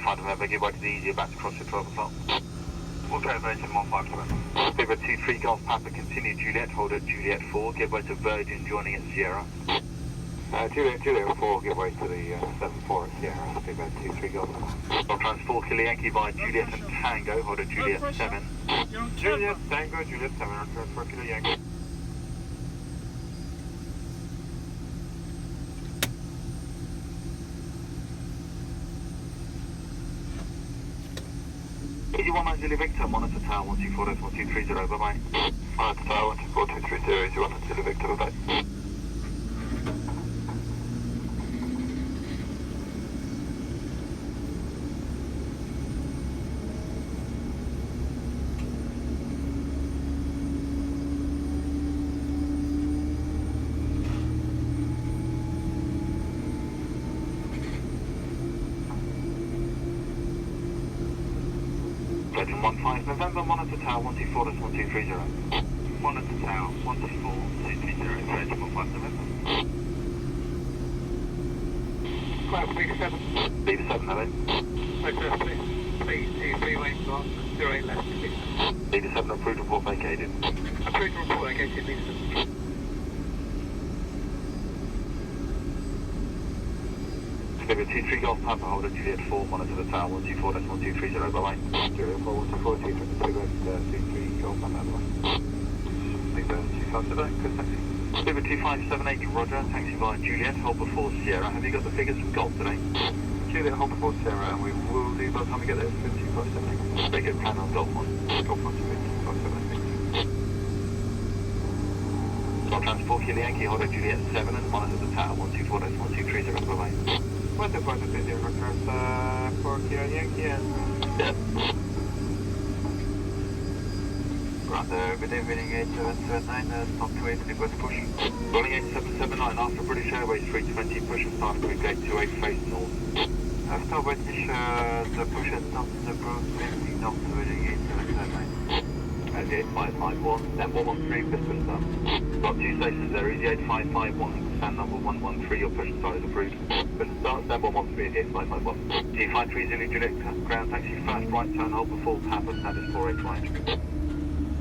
5 November, give way to the easier back to cross at 12 o'clock. We'll go version 15 Viva 23 Golf Papa, continue Juliet, hold at Juliet 4, give way to Virgin, joining at Sierra. Juliet 4, give way to the 7-4 at Sierra, Viva 23 Golf Papa. Golf Trans 4 Kilo Yankee by Juliet and Tango, hold at Juliet 7. Juliet, Tango, Juliet 7, on Trans 4 Kilo Yankee. Easy 190 Victor, monitor tower 124.1230, bye bye. Monitor tower 124.230, easy 190 Victor, bye bye. Legend 15 November, monitor tower 124.1230. Monitor tower 124.230, Legend 15 November. Cloud Beta 7. Beta 7, hello. Beta 7, please, 3 lanes on, 08 left, please. Beta 7, approved report vacated. Approved report vacated, Beta 7. Viva 23 Golf Papa, hold at Juliet 4, monitor the tower 124.1230, bye bye. Juliet 4, 124.230, Golf Papa, bye. Viva 2578, good taxi. Viva 2578, roger, taxi via Juliet, hold before Sierra. Have you got the figures from Golf today? Juliet, hold before Sierra, and we will do by the time we get there, 2578. Very good, plan on Golf 1. Golf 1 to 2578. Golf Transport, Kilo Yankee, hold at Juliet 7, and monitor the tower 124.1230, bye bye. What's the point of video request for Kilo Yankee? Yep. Right, good evening, 8779, stop to 8, request push. Rolling 8779, after British Airways 320, push and start quick gate 28, face north. After British, the push and stop the approach 20 knots, rolling 8779. Easy 8551, then 113, push and start. Got 2 stations there, easy 8551, stand number 113, your push and start is approved. Push and start, stand 113, easy 8551. G530 Juliet, ground taxi, fast right turn, hold before Papa, stand is 48 right.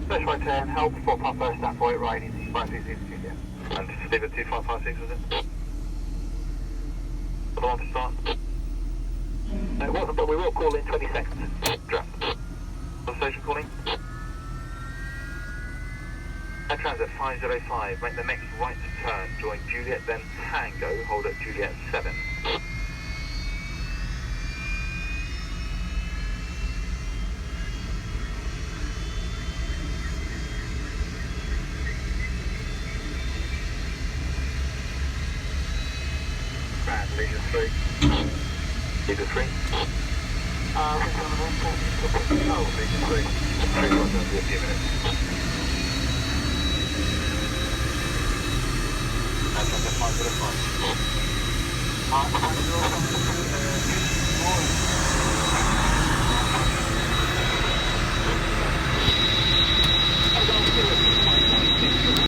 First right turn, hold before Papa, stand 48 right, easy 530 Juliet. And Stephen 2556 was it? The one to start? No, it wasn't, but we will call in 20 seconds. Draft. The station calling? Air Transit 505, make the next right turn, join Juliet, then Tango, hold at Juliet 7. Grand, Leisure 3. Leisure 3. Oh, Leisure 3. 3 will be a few minutes. That's at 505.